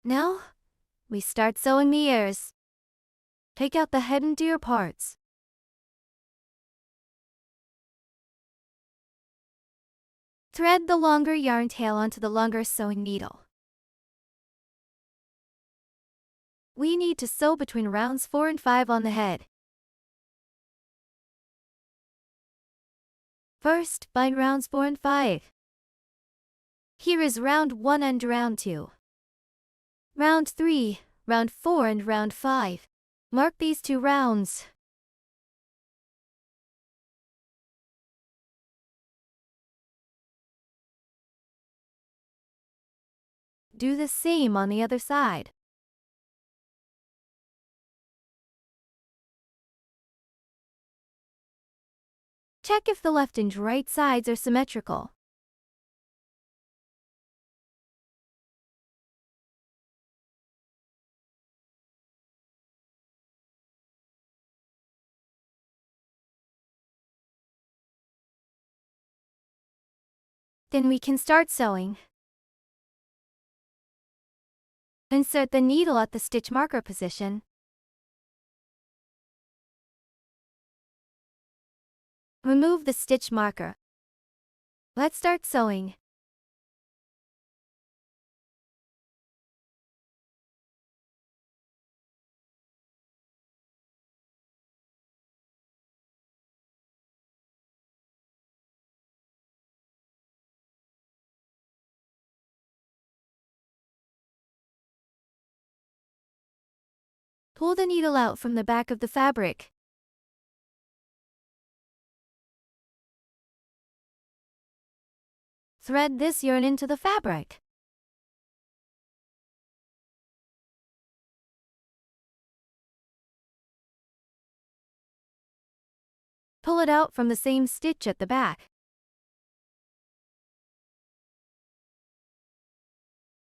Now, we start sewing the ears. Take out the head and ear parts. Thread the longer yarn tail onto the longer sewing needle. We need to sew between rounds 4 and 5 on the head. First, bind rounds 4 and 5. Here is round 1 and round 2. Round 3, round 4 and round 5. Mark these 2 rounds. Do the same on the other side. Check if the left and right sides are symmetrical. Then we can start sewing. Insert the needle at the stitch marker position. Remove the stitch marker. Let's start sewing. Pull the needle out from the back of the fabric. Thread this yarn into the fabric. Pull it out from the same stitch at the back.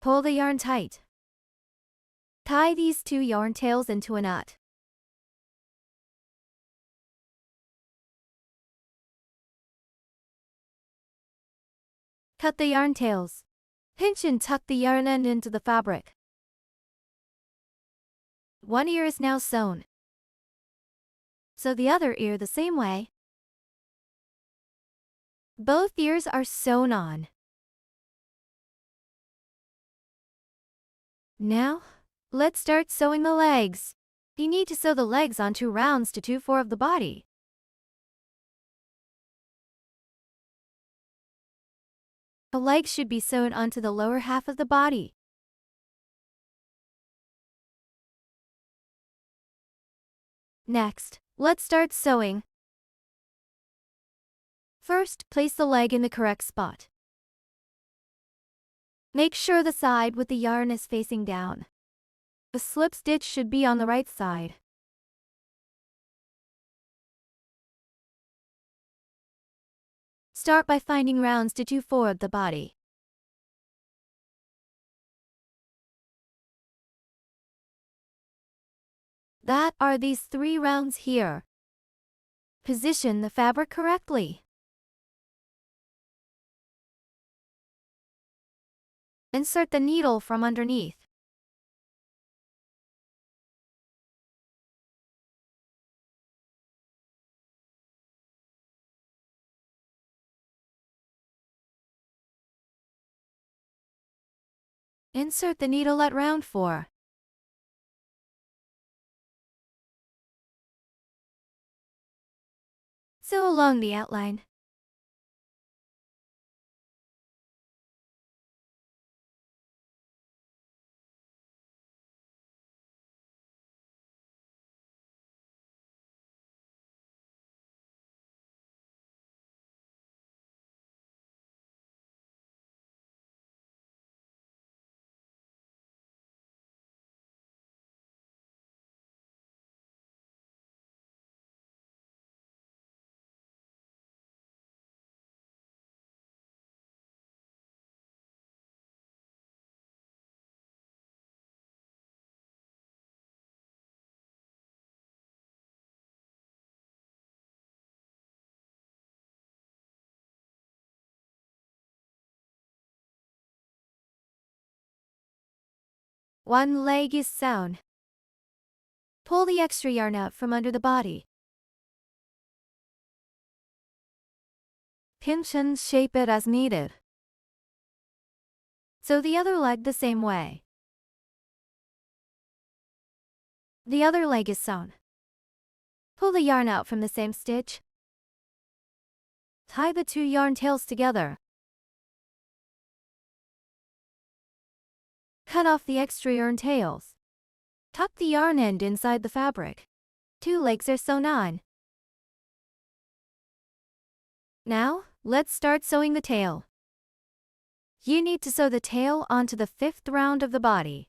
Pull the yarn tight. Tie these 2 yarn tails into a knot. Cut the yarn tails. Pinch and tuck the yarn end into the fabric. One ear is now sewn. Sew the other ear the same way. Both ears are sewn on. Now, let's start sewing the legs. You need to sew the legs on 2 rounds to 2/4 of the body. The legs should be sewn onto the lower half of the body. Next, let's start sewing. First, place the leg in the correct spot. Make sure the side with the yarn is facing down. The slip stitch should be on the right side. Start by finding rounds to 2/4 of the body. That are these 3 rounds here. Position the fabric correctly. Insert the needle from underneath. Insert the needle at round 4. Sew along the outline. One leg is sewn. Pull the extra yarn out from under the body. Pinch and shape it as needed. Sew the other leg the same way. The other leg is sewn. Pull the yarn out from the same stitch. Tie the two yarn tails together. Cut off the extra yarn tails. Tuck the yarn end inside the fabric. Two legs are sewn on. Now, let's start sewing the tail. You need to sew the tail onto the 5th round of the body.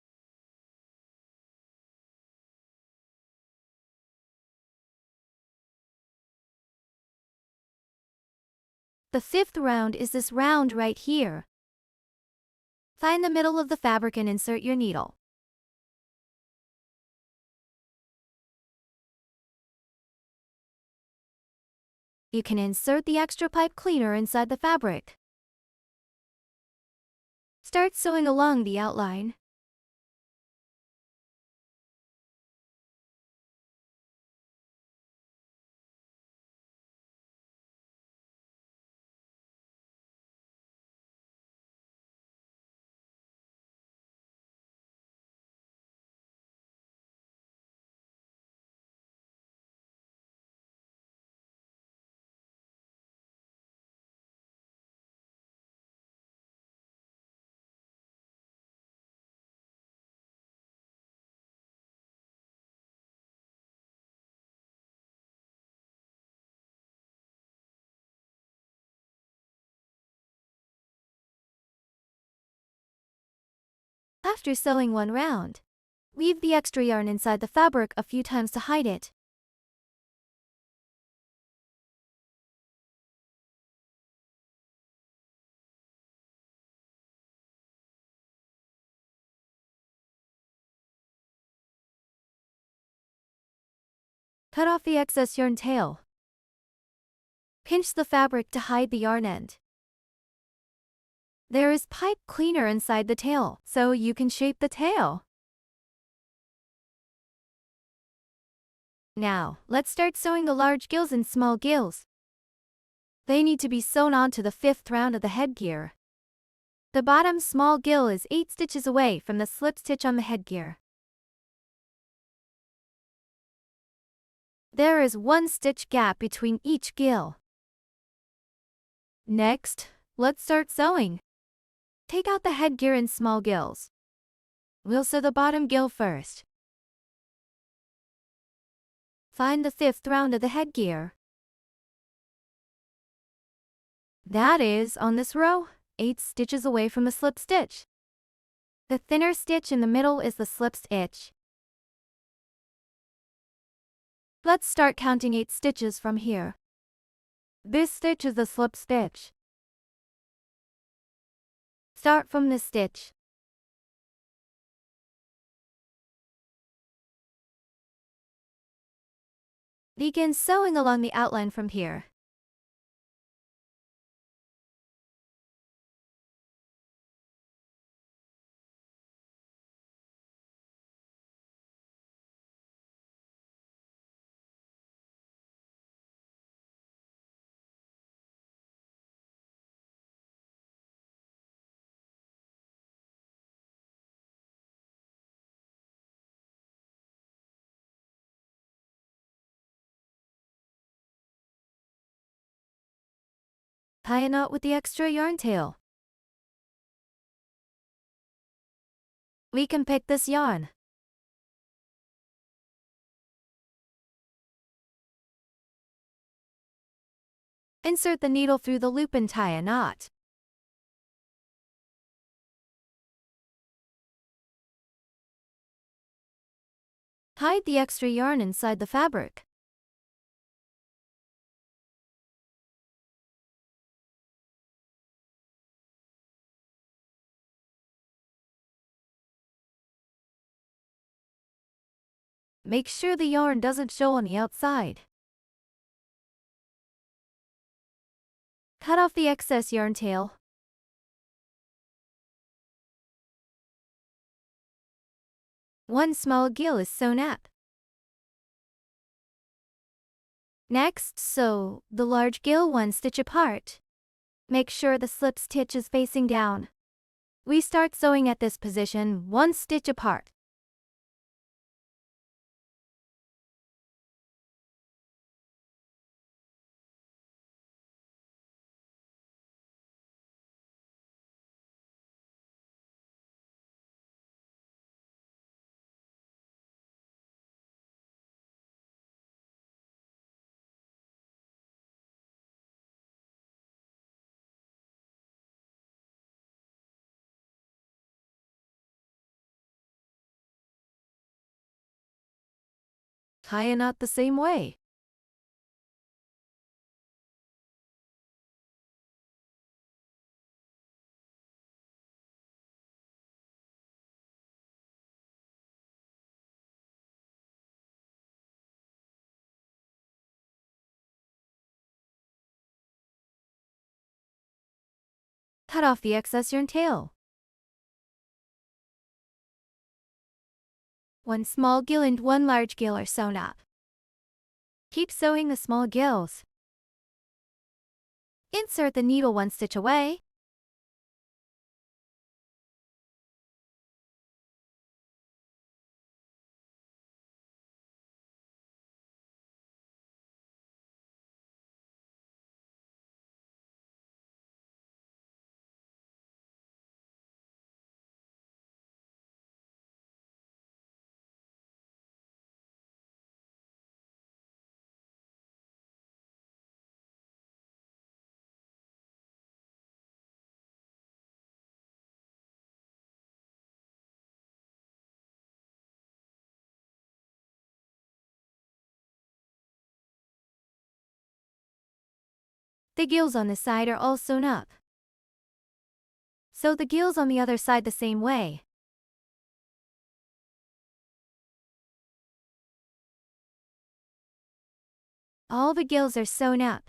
The 5th round is this round right here. Find the middle of the fabric and insert your needle. You can insert the extra pipe cleaner inside the fabric. Start sewing along the outline. After sewing one round, weave the extra yarn inside the fabric a few times to hide it. Cut off the excess yarn tail. Pinch the fabric to hide the yarn end. There is pipe cleaner inside the tail, so you can shape the tail. Now, let's start sewing the large gills and small gills. They need to be sewn onto the 5th round of the headgear. The bottom small gill is 8 stitches away from the slip stitch on the headgear. There is 1 stitch gap between each gill. Next, let's start sewing. Take out the headgear and small gills. We'll sew the bottom gill first. Find the 5th round of the headgear. That is, on this row, 8 stitches away from the slip stitch. The thinner stitch in the middle is the slip stitch. Let's start counting 8 stitches from here. This stitch is the slip stitch. Start from this stitch. Begin sewing along the outline from here. Tie a knot with the extra yarn tail. We can pick this yarn. Insert the needle through the loop and tie a knot. Hide the extra yarn inside the fabric. Make sure the yarn doesn't show on the outside. Cut off the excess yarn tail. One small gill is sewn up. Next, sew the large gill one stitch apart. Make sure the slip stitch is facing down. We start sewing at this position one stitch apart. Tie a knot the same way. Cut off the excess yarn tail. One small gill and one large gill are sewn up. Keep sewing the small gills. Insert the needle one stitch away. The gills on the side are all sewn up. Sew the gills on the other side the same way. All the gills are sewn up.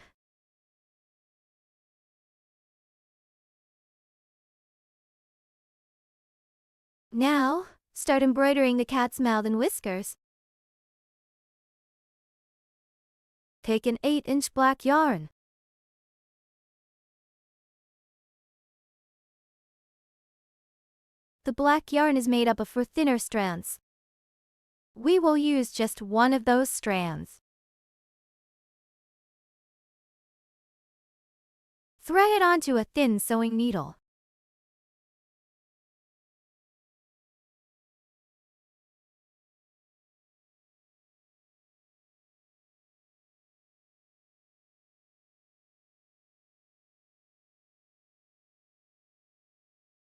Now, start embroidering the cat's mouth and whiskers. Take an 8-inch black yarn. The black yarn is made up of 4 thinner strands. We will use just one of those strands. Thread it onto a thin sewing needle.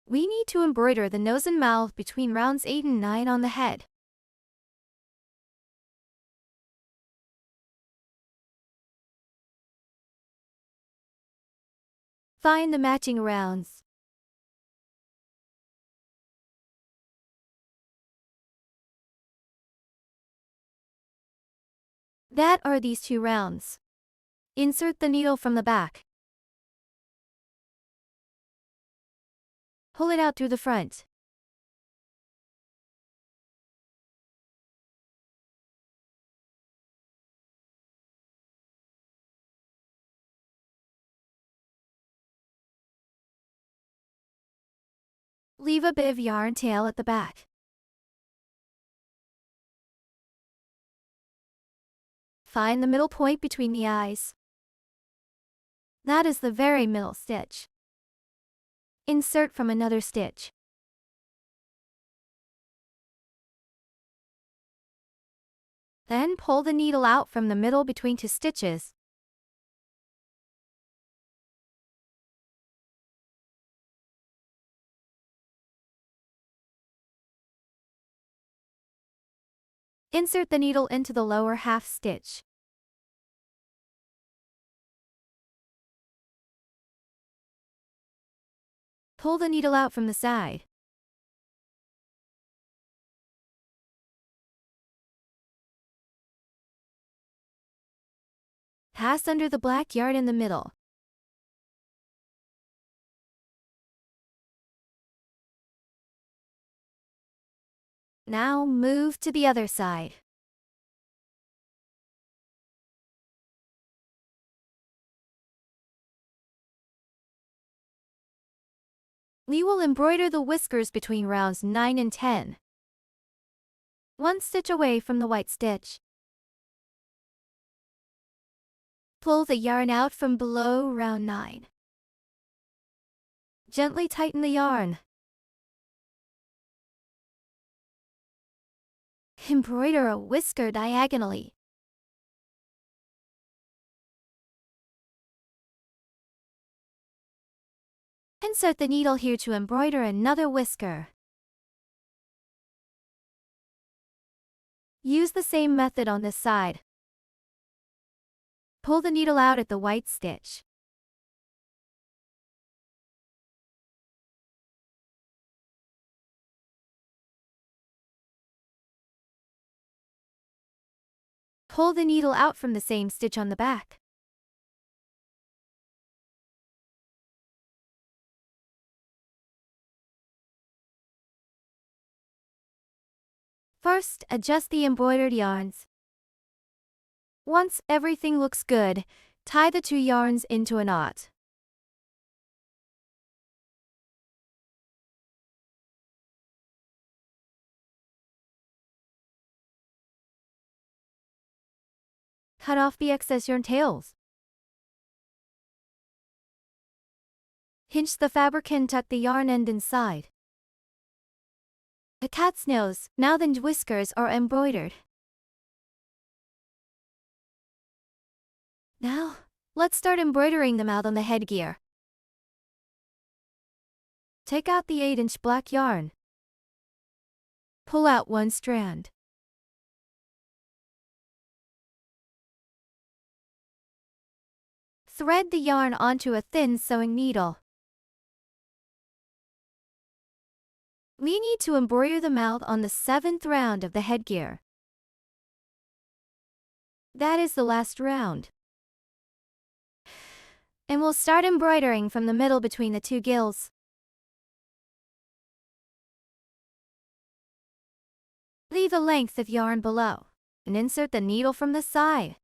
We need to embroider the nose and mouth between rounds 8 and 9 on the head. Find the matching rounds. That are these 2 rounds. Insert the needle from the back. Pull it out through the front. Leave a bit of yarn tail at the back. Find the middle point between the eyes. That is the very middle stitch. Insert from another stitch. Then pull the needle out from the middle between 2 stitches. Insert the needle into the lower half stitch. Pull the needle out from the side. Pass under the black yarn in the middle. Now move to the other side. We will embroider the whiskers between rounds 9 and 10. One stitch away from the white stitch. Pull the yarn out from below round 9. Gently tighten the yarn. Embroider a whisker diagonally. Insert the needle here to embroider another whisker. Use the same method on this side. Pull the needle out at the white stitch. Pull the needle out from the same stitch on the back. First, adjust the embroidered yarns. Once everything looks good, tie the 2 yarns into a knot. Cut off the excess yarn tails. Hinge the fabric and tuck the yarn end inside. The cat's nose, mouth and whiskers are embroidered. Now, let's start embroidering the mouth on the headgear. Take out the 8-inch black yarn. Pull out 1 strand. Thread the yarn onto a thin sewing needle. We need to embroider the mouth on the 7th round of the headgear. That is the last round. And we'll start embroidering from the middle between the 2 gills. Leave a length of yarn below, and insert the needle from the side.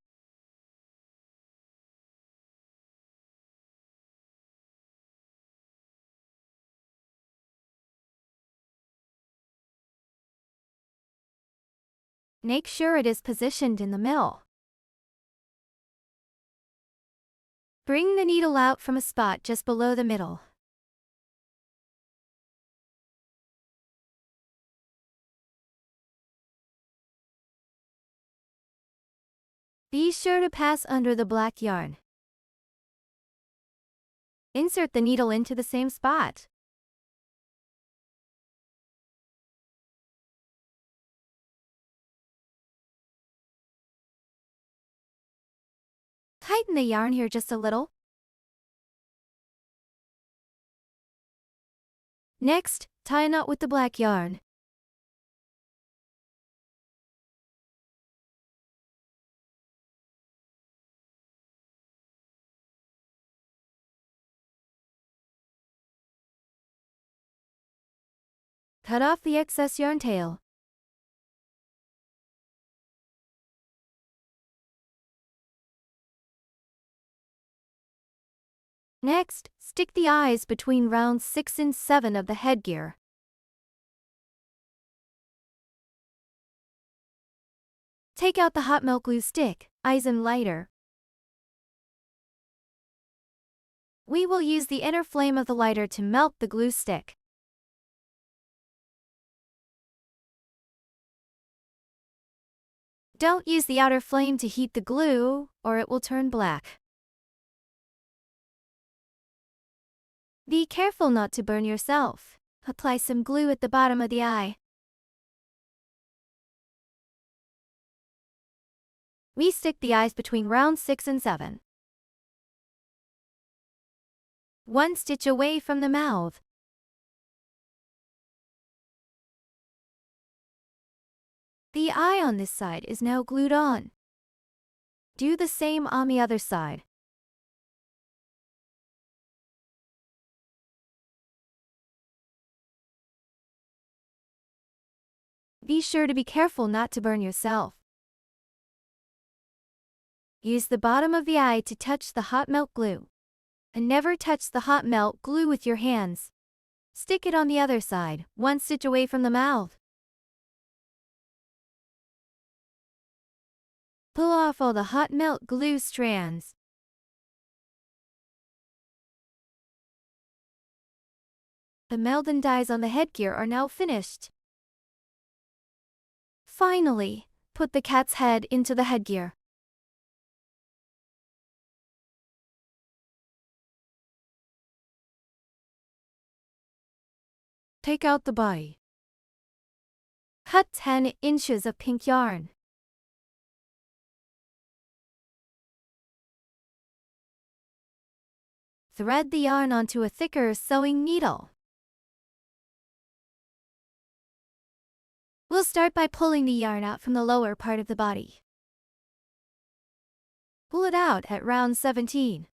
Make sure it is positioned in the middle. Bring the needle out from a spot just below the middle. Be sure to pass under the black yarn. Insert the needle into the same spot. Tighten the yarn here just a little. Next, tie a knot with the black yarn. Cut off the excess yarn tail. Next, stick the eyes between rounds 6 and 7 of the headgear. Take out the hot melt glue stick, eyes and lighter. We will use the inner flame of the lighter to melt the glue stick. Don't use the outer flame to heat the glue, or it will turn black. Be careful not to burn yourself. Apply some glue at the bottom of the eye. We stick the eyes between rounds 6 and 7. 1 stitch away from the mouth. The eye on this side is now glued on. Do the same on the other side. Be sure to be careful not to burn yourself. Use the bottom of the eye to touch the hot melt glue. And never touch the hot melt glue with your hands. Stick it on the other side, 1 stitch away from the mouth. Pull off all the hot melt glue strands. The meld and dies on the headgear are now finished. Finally, put the cat's head into the headgear. Take out the body. Cut 10 inches of pink yarn. Thread the yarn onto a thicker sewing needle. We'll start by pulling the yarn out from the lower part of the body. Pull it out at round 17.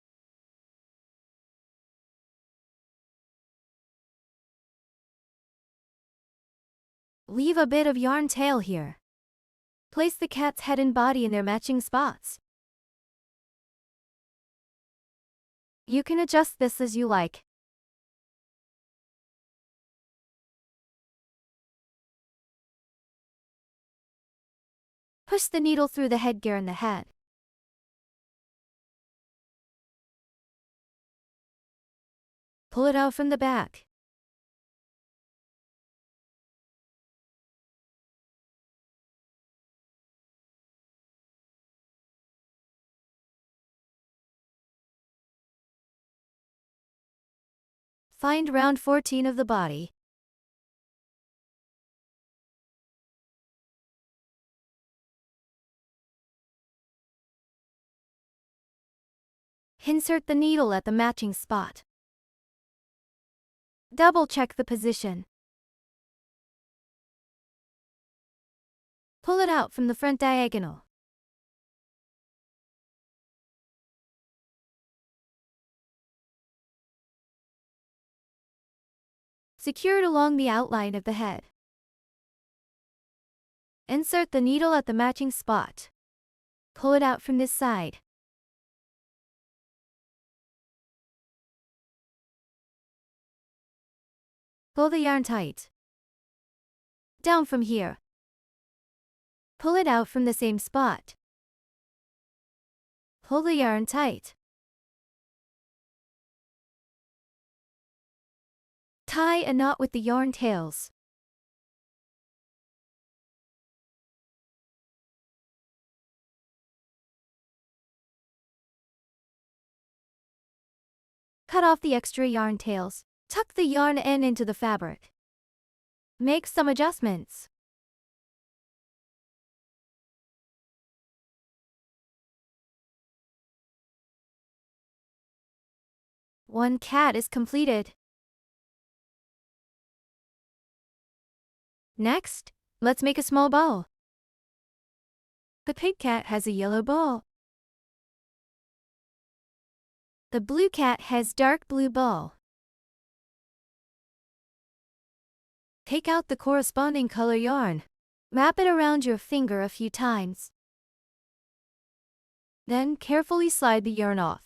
Leave a bit of yarn tail here. Place the cat's head and body in their matching spots. You can adjust this as you like. Push the needle through the headgear and the head. Pull it out from the back. Find round 14 of the body. Insert the needle at the matching spot. Double check the position. Pull it out from the front diagonal. Secure it along the outline of the head. Insert the needle at the matching spot. Pull it out from this side. Pull the yarn tight. Down from here. Pull it out from the same spot. Pull the yarn tight. Tie a knot with the yarn tails. Cut off the extra yarn tails. Tuck the yarn end into the fabric. Make some adjustments. One cat is completed. Next, let's make a small ball. The pink cat has a yellow ball. The blue cat has dark blue ball. Take out the corresponding color yarn. Wrap it around your finger a few times. Then carefully slide the yarn off.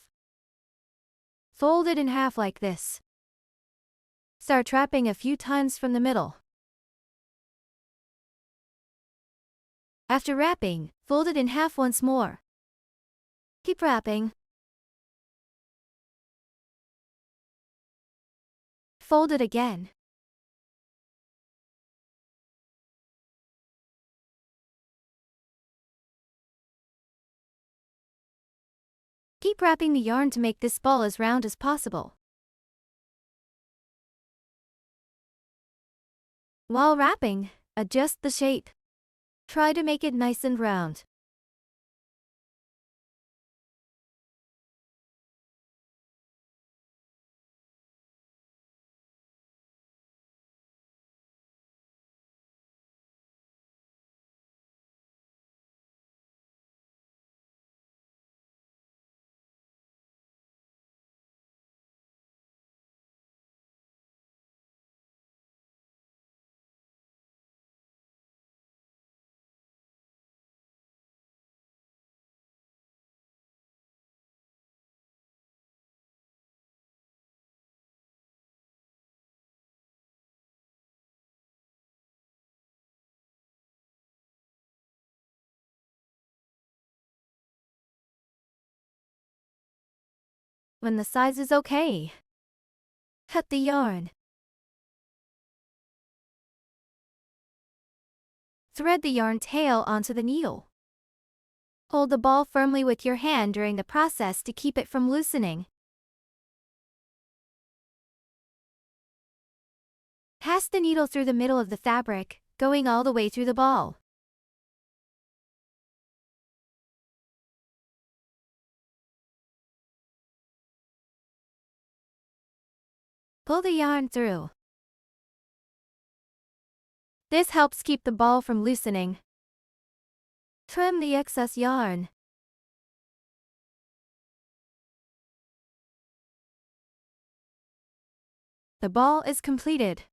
Fold it in half like this. Start wrapping a few times from the middle. After wrapping, fold it in half once more. Keep wrapping. Fold it again. Keep wrapping the yarn to make this ball as round as possible. While wrapping, adjust the shape. Try to make it nice and round. When the size is okay, cut the yarn. Thread the yarn tail onto the needle. Hold the ball firmly with your hand during the process to keep it from loosening. Pass the needle through the middle of the fabric, going all the way through the ball. Pull the yarn through. This helps keep the ball from loosening. Trim the excess yarn. The ball is completed.